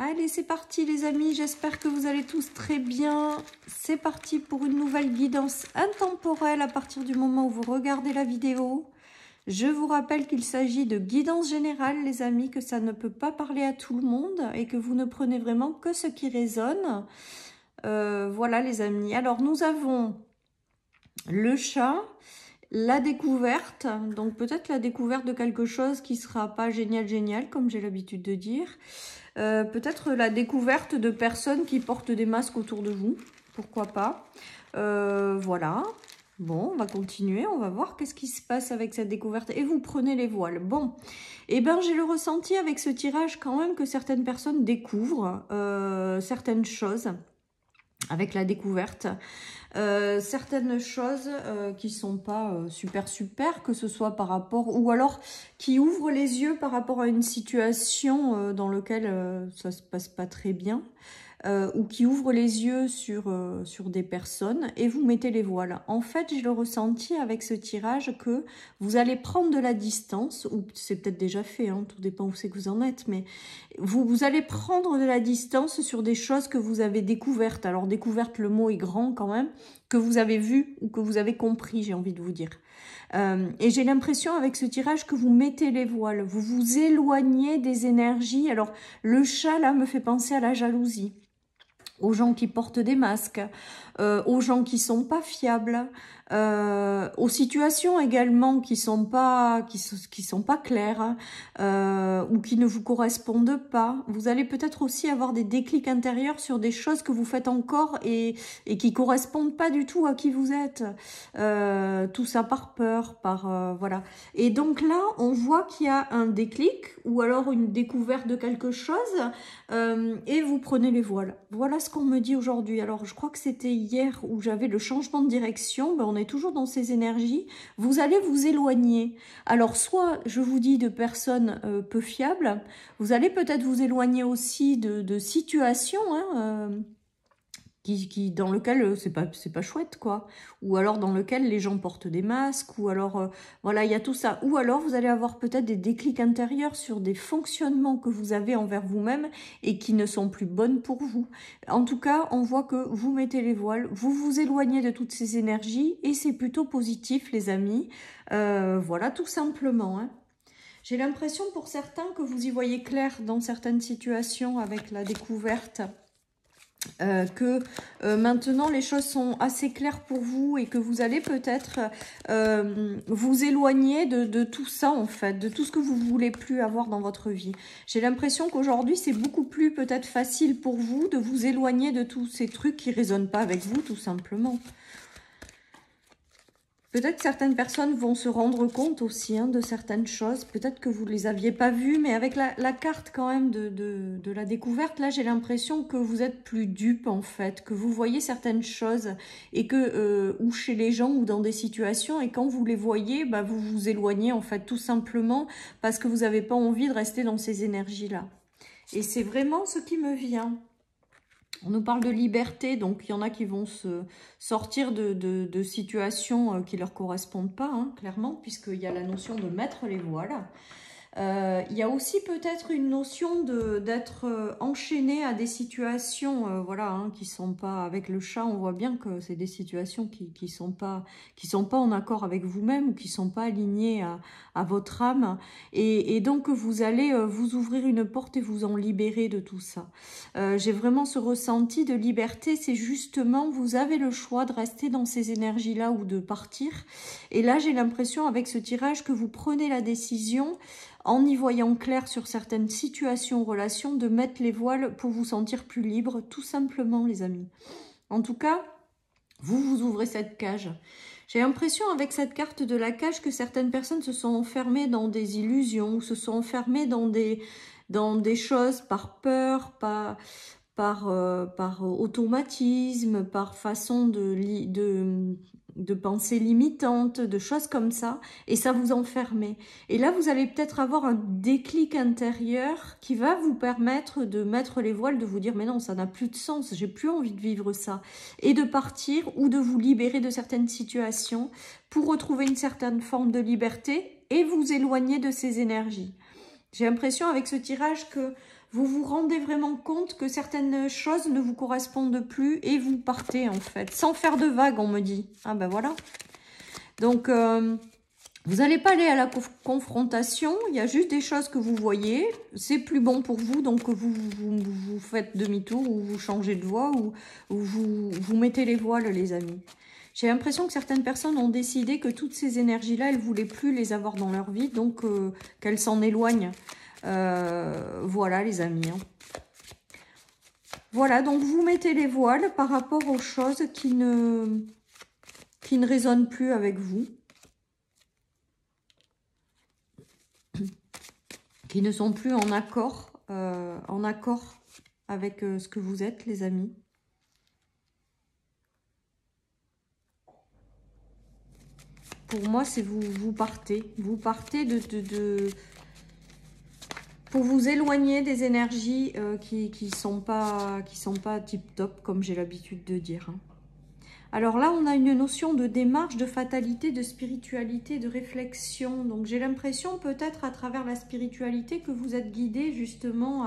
Allez, c'est parti les amis, j'espère que vous allez tous très bien. C'est parti pour une nouvelle guidance intemporelle à partir du moment où vous regardez la vidéo. Je vous rappelle qu'il s'agit de guidance générale les amis, que ça ne peut pas parler à tout le monde et que vous ne prenez vraiment que ce qui résonne. Voilà les amis, alors nous avons le chat, la découverte, donc peut-être la découverte de quelque chose qui sera pas génial comme j'ai l'habitude de dire. Peut-être la découverte de personnes qui portent des masques autour de vous, pourquoi pas. Voilà, bon, on va continuer, on va voir qu'est-ce qui se passe avec cette découverte. Et vous prenez les voiles. Bon, et ben j'ai le ressenti avec ce tirage quand même que certaines personnes découvrent certaines choses avec la découverte. Certaines choses qui sont pas super, que ce soit par rapport, ou alors qui ouvrent les yeux par rapport à une situation dans laquelle ça se passe pas très bien, ou qui ouvrent les yeux sur des personnes, et vous mettez les voiles. En fait, j'ai le ressenti avec ce tirage que vous allez prendre de la distance, ou c'est peut-être déjà fait, hein, tout dépend où c'est que vous en êtes, mais vous allez prendre de la distance sur des choses que vous avez découvertes. Alors découverte, le mot est grand quand même, que vous avez vu ou que vous avez compris, j'ai envie de vous dire. Et j'ai l'impression avec ce tirage que vous mettez les voiles, vous vous éloignez des énergies. Alors le chat là me fait penser à la jalousie, aux gens qui portent des masques, aux gens qui sont pas fiables, aux situations également qui sont pas claires, ou qui ne vous correspondent pas. Vous allez peut-être aussi avoir des déclics intérieurs sur des choses que vous faites encore et qui correspondent pas du tout à qui vous êtes. Tout ça par peur, voilà. Et donc là, on voit qu'il y a un déclic ou alors une découverte de quelque chose, et vous prenez les voiles. Voilà ce qu'on me dit aujourd'hui. Alors, je crois que c'était hier où j'avais le changement de direction. Ben, on est toujours dans ces énergies. Vous allez vous éloigner. Alors, soit, je vous dis, de personnes peu fiables. Vous allez peut-être vous éloigner aussi de situations, hein, dans lequel c'est pas chouette quoi, ou alors dans lequel les gens portent des masques, ou alors voilà, il y a tout ça, ou alors vous allez avoir peut-être des déclics intérieurs sur des fonctionnements que vous avez envers vous-même et qui ne sont plus bonnes pour vous. En tout cas, on voit que vous mettez les voiles, vous vous éloignez de toutes ces énergies et c'est plutôt positif les amis. Voilà, tout simplement, hein. J'ai l'impression pour certains que vous y voyez clair dans certaines situations avec la découverte. Maintenant les choses sont assez claires pour vous et que vous allez peut-être vous éloigner de tout ça en fait, de tout ce que vous voulez plus avoir dans votre vie. J'ai l'impression qu'aujourd'hui c'est beaucoup plus peut-être facile pour vous de vous éloigner de tous ces trucs qui résonnent pas avec vous tout simplement. Peut-être que certaines personnes vont se rendre compte aussi hein, de certaines choses. Peut-être que vous ne les aviez pas vues, mais avec la carte quand même de la découverte, là j'ai l'impression que vous êtes plus dupe en fait, que vous voyez certaines choses et que, ou chez les gens ou dans des situations, et quand vous les voyez, bah, vous vous éloignez en fait tout simplement parce que vous n'avez pas envie de rester dans ces énergies-là. Et c'est vraiment ce qui me vient. On nous parle de liberté, donc il y en a qui vont se sortir de situations qui ne leur correspondent pas, hein, clairement, puisqu'il y a la notion de mettre les voiles. Il y a aussi peut-être une notion d'être enchaîné à des situations, voilà, hein, qui sont pas avec le chat. On voit bien que c'est des situations qui sont pas en accord avec vous-même ou qui sont pas alignées à votre âme. Et donc vous allez vous ouvrir une porte et vous en libérer de tout ça. J'ai vraiment ce ressenti de liberté. C'est justement, vous avez le choix de rester dans ces énergies-là ou de partir. Et là, j'ai l'impression avec ce tirage que vous prenez la décision, en y voyant clair sur certaines situations, relations, de mettre les voiles pour vous sentir plus libre, tout simplement les amis. En tout cas, vous ouvrez cette cage. J'ai l'impression avec cette carte de la cage que certaines personnes se sont enfermées dans des illusions, se sont enfermées dans des choses par peur, par automatisme, par façon de pensée limitante, de choses comme ça, et ça vous enfermez. Et là, vous allez peut-être avoir un déclic intérieur qui va vous permettre de mettre les voiles, de vous dire « mais non, ça n'a plus de sens, j'ai plus envie de vivre ça », et de partir ou de vous libérer de certaines situations pour retrouver une certaine forme de liberté et vous éloigner de ces énergies. J'ai l'impression avec ce tirage que vous vous rendez vraiment compte que certaines choses ne vous correspondent plus et vous partez en fait, sans faire de vagues, on me dit. Ah ben voilà. Donc, vous n'allez pas aller à la confrontation, il y a juste des choses que vous voyez, c'est plus bon pour vous, donc vous faites demi-tour ou vous changez de voie ou vous mettez les voiles, les amis. J'ai l'impression que certaines personnes ont décidé que toutes ces énergies-là, elles ne voulaient plus les avoir dans leur vie, donc qu'elles s'en éloignent. Voilà les amis. Hein. Voilà, donc vous mettez les voiles par rapport aux choses qui ne résonnent plus avec vous. Qui ne sont plus en accord avec ce que vous êtes, les amis. Pour moi, c'est vous partez. Vous partez pour vous éloigner des énergies qui sont pas tip-top, comme j'ai l'habitude de dire. Hein. Alors là, on a une notion de démarche, de fatalité, de spiritualité, de réflexion. Donc j'ai l'impression peut-être à travers la spiritualité que vous êtes guidé justement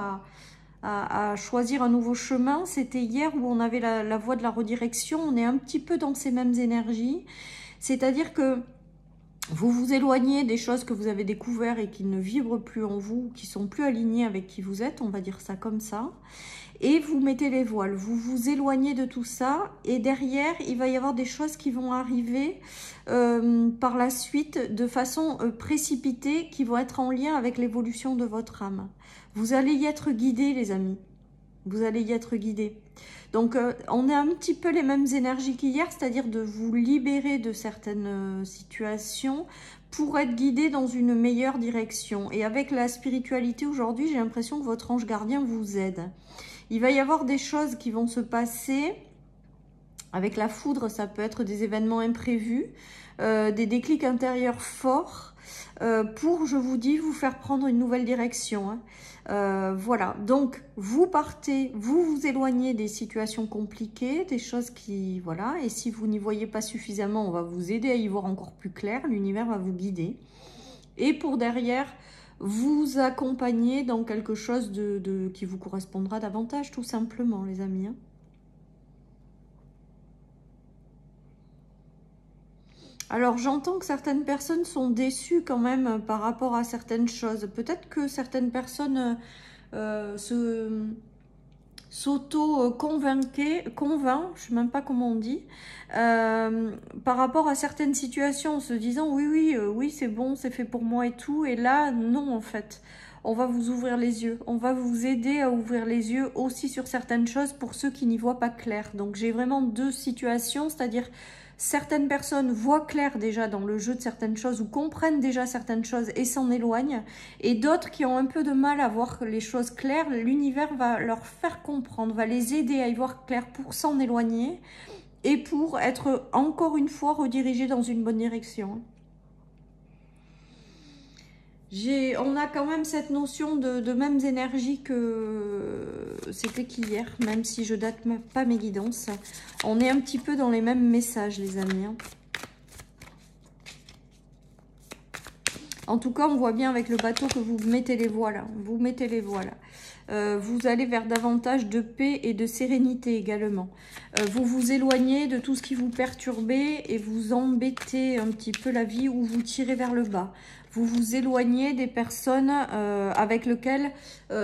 à choisir un nouveau chemin. C'était hier où on avait la voie de la redirection. On est un petit peu dans ces mêmes énergies. C'est-à-dire que vous vous éloignez des choses que vous avez découvertes et qui ne vibrent plus en vous, qui sont plus alignées avec qui vous êtes, on va dire ça comme ça. Et vous mettez les voiles, vous vous éloignez de tout ça. Et derrière, il va y avoir des choses qui vont arriver par la suite de façon précipitée, qui vont être en lien avec l'évolution de votre âme. Vous allez y être guidés, les amis. Vous allez y être guidés. Donc, on a un petit peu les mêmes énergies qu'hier, c'est-à-dire de vous libérer de certaines situations pour être guidé dans une meilleure direction. Et avec la spiritualité aujourd'hui, j'ai l'impression que votre ange gardien vous aide. Il va y avoir des choses qui vont se passer. Avec la foudre, ça peut être des événements imprévus, des déclics intérieurs forts pour, je vous dis, vous faire prendre une nouvelle direction. Hein. Voilà, donc vous partez, vous vous éloignez des situations compliquées, des choses qui, voilà, et si vous n'y voyez pas suffisamment, on va vous aider à y voir encore plus clair, l'univers va vous guider. Et pour derrière, vous accompagner dans quelque chose qui vous correspondra davantage, tout simplement, les amis. Hein. Alors, j'entends que certaines personnes sont déçues quand même par rapport à certaines choses. Peut-être que certaines personnes s'auto-convainc, je sais même pas comment on dit, par rapport à certaines situations, en se disant oui, c'est bon, c'est fait pour moi et tout. Et là, non, en fait. On va vous ouvrir les yeux. On va vous aider à ouvrir les yeux aussi sur certaines choses pour ceux qui n'y voient pas clair. Donc, j'ai vraiment deux situations, c'est-à-dire certaines personnes voient clair déjà dans le jeu de certaines choses ou comprennent déjà certaines choses et s'en éloignent. Et d'autres qui ont un peu de mal à voir les choses claires, l'univers va leur faire comprendre, va les aider à y voir clair pour s'en éloigner et pour être encore une fois redirigés dans une bonne direction. On a quand même cette notion de mêmes énergies que c'était qu'hier, même si je date pas mes guidances. On est un petit peu dans les mêmes messages, les amis. Hein. En tout cas, on voit bien avec le bateau que vous mettez les voiles. Vous mettez les voiles. Vous allez vers davantage de paix et de sérénité également. Vous vous éloignez de tout ce qui vous perturbait et vous embêtez un petit peu la vie ou vous tirez vers le bas. Vous vous éloignez des personnes avec lesquelles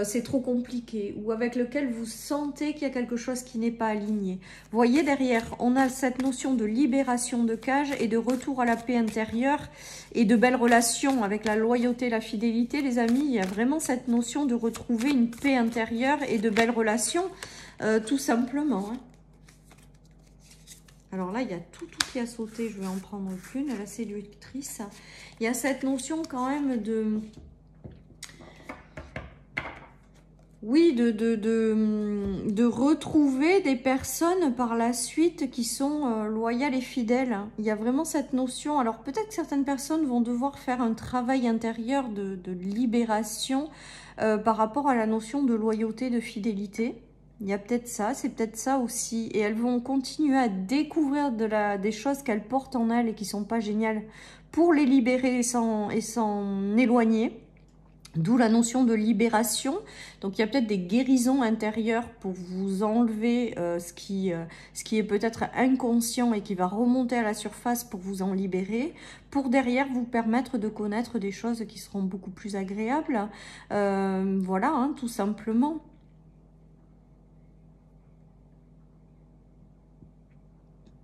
c'est trop compliqué ou avec lesquelles vous sentez qu'il y a quelque chose qui n'est pas aligné. Vous voyez derrière, on a cette notion de libération de cage et de retour à la paix intérieure et de belles relations avec la loyauté et la fidélité. Les amis, il y a vraiment cette notion de retrouver une paix intérieure et de belles relations, tout simplement. Hein. Alors là, il y a tout qui a sauté. Je vais en prendre une, la séductrice. Il y a cette notion quand même de... Oui, de retrouver des personnes par la suite qui sont loyales et fidèles. Il y a vraiment cette notion. Alors peut-être que certaines personnes vont devoir faire un travail intérieur de libération par rapport à la notion de loyauté, de fidélité. Il y a peut-être ça, c'est peut-être ça aussi. Et elles vont continuer à découvrir des choses qu'elles portent en elles et qui ne sont pas géniales pour les libérer et s'en éloigner. D'où la notion de libération. Donc il y a peut-être des guérisons intérieures pour vous enlever ce qui est peut-être inconscient et qui va remonter à la surface pour vous en libérer, pour derrière vous permettre de connaître des choses qui seront beaucoup plus agréables. Voilà, hein, tout simplement.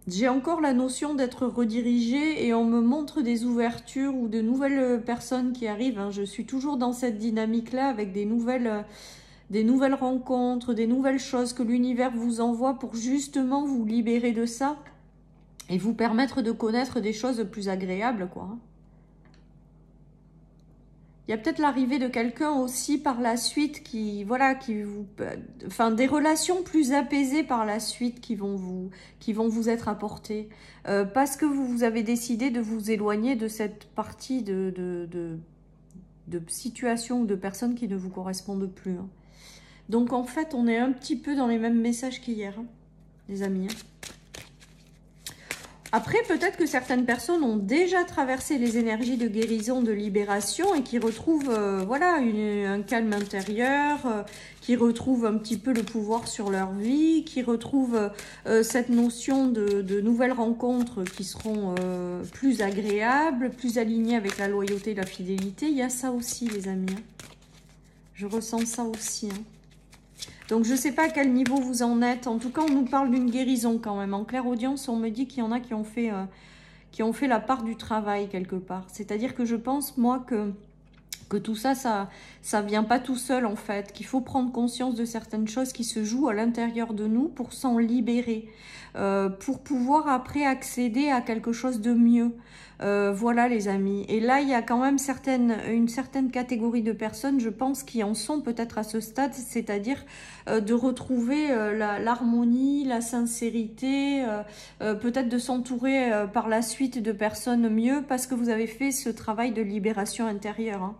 J'ai encore la notion d'être redirigée et on me montre des ouvertures ou de nouvelles personnes qui arrivent. Hein. Je suis toujours dans cette dynamique-là avec des nouvelles rencontres, des nouvelles choses que l'univers vous envoie pour justement vous libérer de ça et vous permettre de connaître des choses plus agréables, quoi. Il y a peut-être l'arrivée de quelqu'un aussi par la suite qui, voilà, qui vous, enfin, des relations plus apaisées par la suite qui vont vous être apportées. Parce que vous avez décidé de vous éloigner de cette partie de situations ou de personnes qui ne vous correspondent plus. Hein. Donc, en fait, on est un petit peu dans les mêmes messages qu'hier, hein, les amis. Hein. Après, peut-être que certaines personnes ont déjà traversé les énergies de guérison, de libération et qui retrouvent voilà, un calme intérieur, qui retrouvent un petit peu le pouvoir sur leur vie, qui retrouvent cette notion de nouvelles rencontres qui seront plus agréables, plus alignées avec la loyauté et la fidélité. Il y a ça aussi, les amis. Hein. Je ressens ça aussi. Hein. Donc, je ne sais pas à quel niveau vous en êtes. En tout cas, on nous parle d'une guérison quand même. En clairaudience, on me dit qu'il y en a qui ont fait la part du travail quelque part. C'est-à-dire que je pense, moi, que tout ça, ça vient pas tout seul en fait. Qu'il faut prendre conscience de certaines choses qui se jouent à l'intérieur de nous pour s'en libérer. Pour pouvoir après accéder à quelque chose de mieux. Voilà les amis. Et là, il y a quand même une certaine catégorie de personnes, je pense, qui en sont peut-être à ce stade, c'est-à-dire de retrouver l'harmonie, la sincérité, peut-être de s'entourer par la suite de personnes mieux parce que vous avez fait ce travail de libération intérieure. Hein.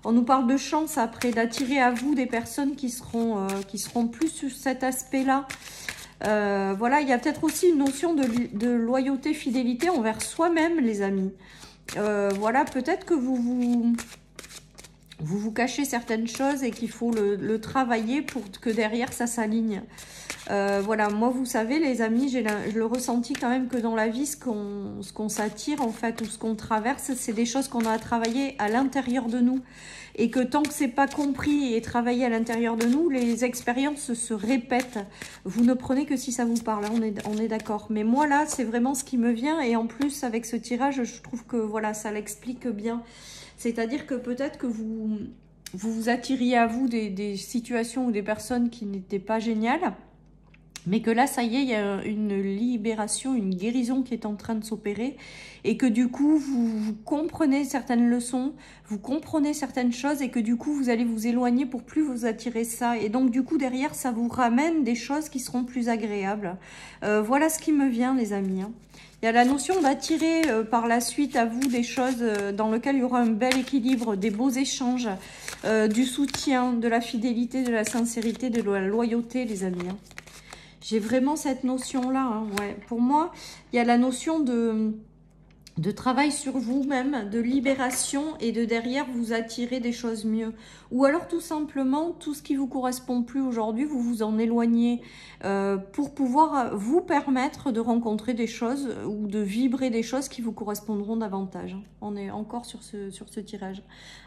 On nous parle de chance après, d'attirer à vous des personnes qui seront plus sur cet aspect-là. Voilà, il y a peut-être aussi une notion de loyauté, fidélité envers soi-même, les amis. Voilà, peut-être que vous cachez certaines choses et qu'il faut le travailler pour que derrière ça s'aligne. Voilà, moi vous savez les amis, j'ai le ressenti quand même que dans la vie, ce qu'on s'attire en fait, ou ce qu'on traverse, c'est des choses qu'on a à travailler à l'intérieur de nous. Et que tant que c'est pas compris et travaillé à l'intérieur de nous, les expériences se répètent. Vous ne prenez que si ça vous parle, hein, on est d'accord. Mais moi là, c'est vraiment ce qui me vient. Et en plus, avec ce tirage, je trouve que voilà, ça l'explique bien. C'est-à-dire que peut-être que vous attiriez à vous des situations ou des personnes qui n'étaient pas géniales. Mais que là, ça y est, il y a une libération, une guérison qui est en train de s'opérer. Et que du coup, vous comprenez certaines leçons, vous comprenez certaines choses et que du coup, vous allez vous éloigner pour plus vous attirer ça. Et donc, du coup, derrière, ça vous ramène des choses qui seront plus agréables. Voilà ce qui me vient, les amis. Hein. Il y a la notion d'attirer par la suite à vous des choses dans lesquelles il y aura un bel équilibre, des beaux échanges, du soutien, de la fidélité, de la sincérité, de la loyauté, les amis. Hein. J'ai vraiment cette notion-là. Hein, ouais. Pour moi, il y a la notion de travail sur vous-même, de libération et de derrière vous attirer des choses mieux. Ou alors tout simplement, tout ce qui vous correspond plus aujourd'hui, vous vous en éloignez pour pouvoir vous permettre de rencontrer des choses ou de vibrer des choses qui vous correspondront davantage. On est encore sur ce tirage.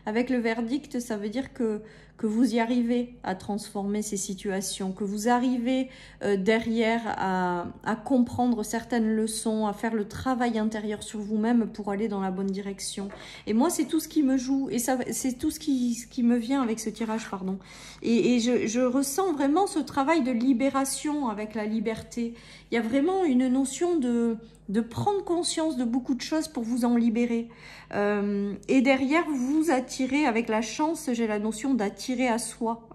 Avec le verdict, ça veut dire que vous y arrivez à transformer ces situations, que vous arrivez derrière à comprendre certaines leçons, à faire le travail intérieur sur vous-même pour aller dans la bonne direction. Et moi, c'est tout ce qui me joue, et c'est tout ce qui me vient avec ce tirage, pardon. Et je ressens vraiment ce travail de libération avec la liberté. Il y a vraiment une notion de prendre conscience de beaucoup de choses pour vous en libérer. Et derrière, vous attirez, avec la chance, j'ai la notion d'attirer à soi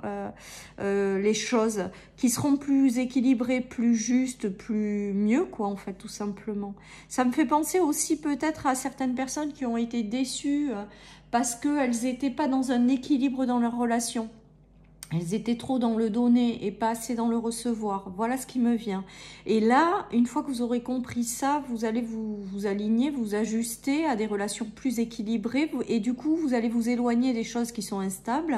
les choses qui seront plus équilibrées, plus justes, mieux, quoi, en fait, tout simplement. Ça me fait penser aussi peut-être à certaines personnes qui ont été déçues parce qu'elles n'étaient pas dans un équilibre dans leur relation. Elles étaient trop dans le donner et pas assez dans le recevoir. Voilà ce qui me vient. Et là, une fois que vous aurez compris ça, vous allez vous aligner, vous ajuster à des relations plus équilibrées. Et du coup, vous allez vous éloigner des choses qui sont instables.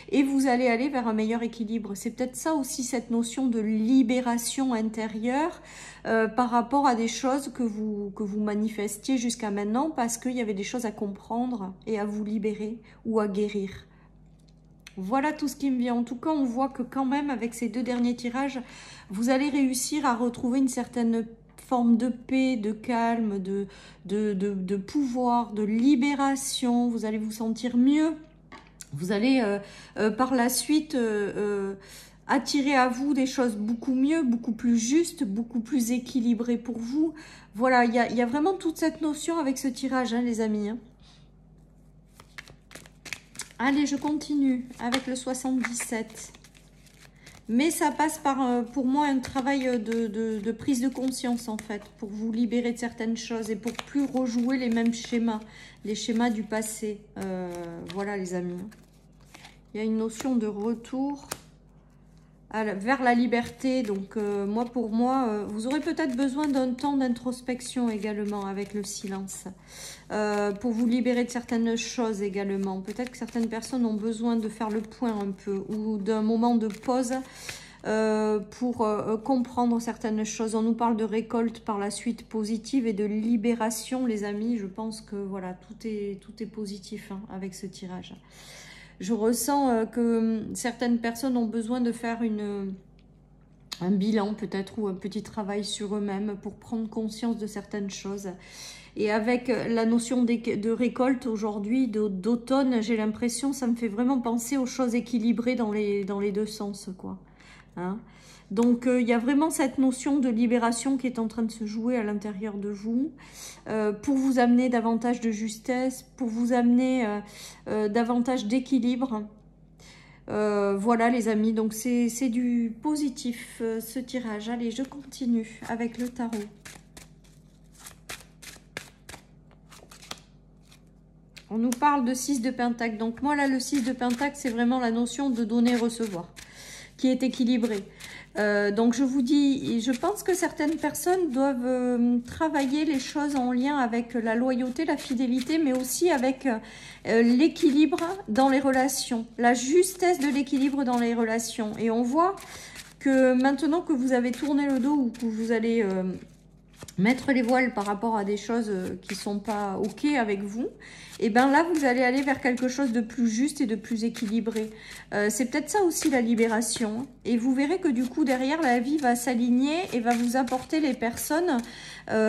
Et vous allez aller vers un meilleur équilibre. C'est peut-être ça aussi, cette notion de libération intérieure par rapport à des choses que vous manifestiez jusqu'à maintenant. Parce qu'il y avait des choses à comprendre et à vous libérer ou à guérir. Voilà tout ce qui me vient. En tout cas, on voit que quand même, avec ces deux derniers tirages, vous allez réussir à retrouver une certaine forme de paix, de calme, de pouvoir, de libération. Vous allez vous sentir mieux. Vous allez par la suite attirer à vous des choses beaucoup mieux, beaucoup plus justes, beaucoup plus équilibrées pour vous. Voilà, il y a vraiment toute cette notion avec ce tirage, hein, les amis, hein. Allez, je continue avec le 77. Mais ça passe par, pour moi, un travail de prise de conscience, en fait, pour vous libérer de certaines choses et pour plus rejouer les mêmes schémas, les schémas du passé. Voilà, les amis. Il y a une notion de retour vers la liberté. Donc, pour moi, vous aurez peut-être besoin d'un temps d'introspection également avec le silence. Pour vous libérer de certaines choses également. Peut-être que certaines personnes ont besoin de faire le point un peu ou d'un moment de pause pour comprendre certaines choses. On nous parle de récolte par la suite positive et de libération, les amis. Je pense que voilà, tout est positif, hein, avec ce tirage. Je ressens que certaines personnes ont besoin de faire un bilan peut-être ou un petit travail sur eux-mêmes pour prendre conscience de certaines choses. Et avec la notion de récolte aujourd'hui, d'automne, j'ai l'impression, ça me fait vraiment penser aux choses équilibrées dans les deux sens, quoi. Hein? Donc, il y a vraiment cette notion de libération qui est en train de se jouer à l'intérieur de vous, pour vous amener davantage de justesse, pour vous amener davantage d'équilibre. Voilà, les amis, donc c'est du positif, ce tirage. Allez, je continue avec le tarot. On nous parle de 6 de Pentacle. Donc moi, là, le 6 de Pentacle, c'est vraiment la notion de donner-recevoir qui est équilibrée. Donc je vous dis, je pense que certaines personnes doivent travailler les choses en lien avec la loyauté, la fidélité, mais aussi avec l'équilibre dans les relations, la justesse de l'équilibre dans les relations. Et on voit que maintenant que vous avez tourné le dos ou que vous allez mettre les voiles par rapport à des choses qui ne sont pas OK avec vous, et bien là, vous allez aller vers quelque chose de plus juste et de plus équilibré. C'est peut-être ça aussi la libération. Et vous verrez que du coup, derrière, la vie va s'aligner et va vous apporter les personnes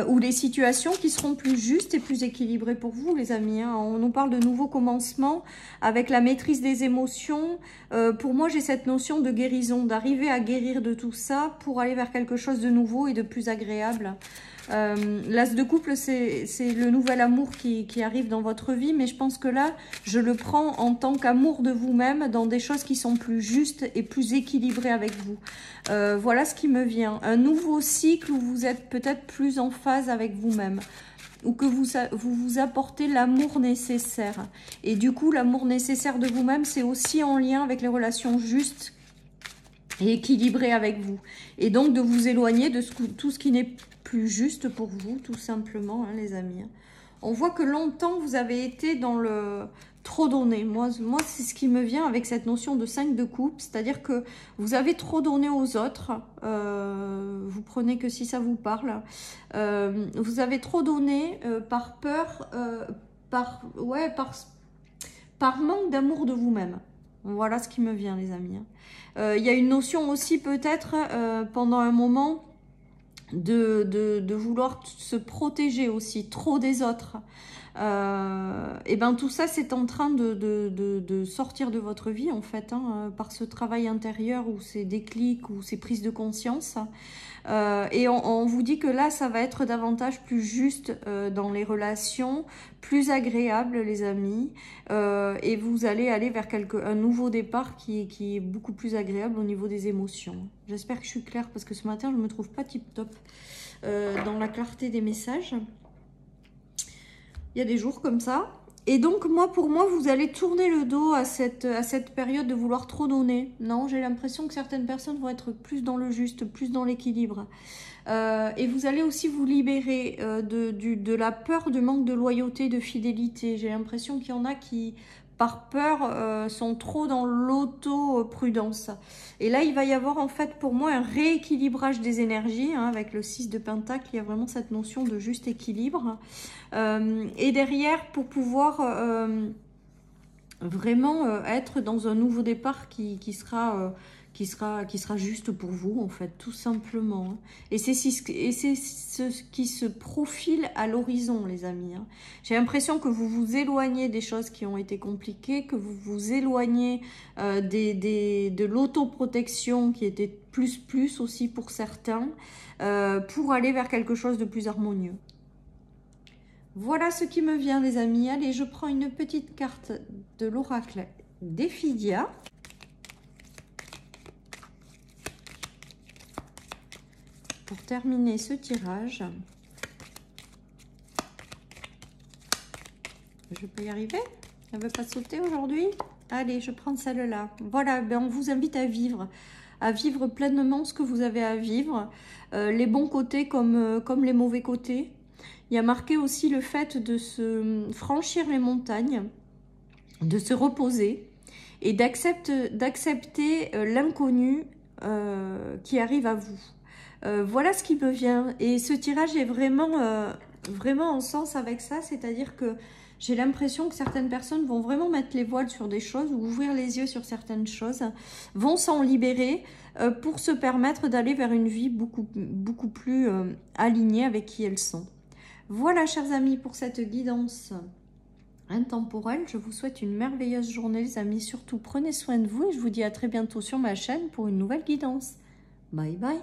ou les situations qui seront plus justes et plus équilibrées pour vous, les amis. Hein. On nous parle de nouveaux commencements avec la maîtrise des émotions. Pour moi, j'ai cette notion de guérison, d'arriver à guérir de tout ça pour aller vers quelque chose de nouveau et de plus agréable. L'as de couple, c'est le nouvel amour qui arrive dans votre vie, mais je pense que là, je le prends en tant qu'amour de vous-même dans des choses qui sont plus justes et plus équilibrées avec vous. Voilà ce qui me vient. Un nouveau cycle où vous êtes peut-être plus en phase avec vous-même, ou que vous apportez l'amour nécessaire. Et du coup, l'amour nécessaire de vous-même, c'est aussi en lien avec les relations justes et équilibrées avec vous. Et donc, de vous éloigner de tout ce qui n'est plus juste pour vous, tout simplement, hein, les amis. On voit que longtemps, vous avez été dans le trop donné. Moi c'est ce qui me vient avec cette notion de 5 de coupe, c'est-à-dire que vous avez trop donné aux autres. Vous prenez que si ça vous parle. Vous avez trop donné par peur, par manque d'amour de vous-même. Voilà ce qui me vient, les amis. Il y a une notion aussi peut-être pendant un moment de vouloir se protéger aussi trop des autres. Et ben tout ça c'est en train de sortir de votre vie en fait, hein, par ce travail intérieur ou ces déclics ou ces prises de conscience. Et on vous dit que là ça va être davantage plus juste dans les relations, plus agréable, les amis, et vous allez aller vers un nouveau départ qui est beaucoup plus agréable au niveau des émotions. J'espère que je suis claire parce que ce matin je ne me trouve pas tip top dans la clarté des messages. Il y a des jours comme ça. Et donc, pour moi, vous allez tourner le dos à cette période de vouloir trop donner. Non, j'ai l'impression que certaines personnes vont être plus dans le juste, plus dans l'équilibre. Et vous allez aussi vous libérer de la peur du manque de loyauté, de fidélité. J'ai l'impression qu'il y en a qui, par peur, sont trop dans l'auto-prudence. Et là, il va y avoir en fait pour moi un rééquilibrage des énergies. Hein, avec le 6 de Pentacle, il y a vraiment cette notion de juste équilibre. Et derrière, pour pouvoir vraiment être dans un nouveau départ qui sera juste pour vous, en fait, tout simplement. Et c'est ce qui se profile à l'horizon, les amis. Hein. J'ai l'impression que vous vous éloignez des choses qui ont été compliquées, que vous vous éloignez de l'autoprotection qui était plus aussi pour certains, pour aller vers quelque chose de plus harmonieux. Voilà ce qui me vient, les amis. Allez, je prends une petite carte de l'oracle d'Ephidia. Pour terminer ce tirage. Je peux y arriver? Elle ne veut pas sauter aujourd'hui? Allez, je prends celle-là. Voilà, ben on vous invite à vivre pleinement ce que vous avez à vivre. Les bons côtés comme les mauvais côtés. Il y a marqué aussi le fait de se franchir les montagnes, de se reposer et d'accepter l'inconnu qui arrive à vous. Voilà ce qui me vient. Et ce tirage est vraiment en sens avec ça, c'est-à-dire que j'ai l'impression que certaines personnes vont vraiment mettre les voiles sur des choses ou ouvrir les yeux sur certaines choses, vont s'en libérer pour se permettre d'aller vers une vie beaucoup plus alignée avec qui elles sont. Voilà, chers amis, pour cette guidance intemporelle. Je vous souhaite une merveilleuse journée, les amis. Surtout, prenez soin de vous et je vous dis à très bientôt sur ma chaîne pour une nouvelle guidance. Bye bye.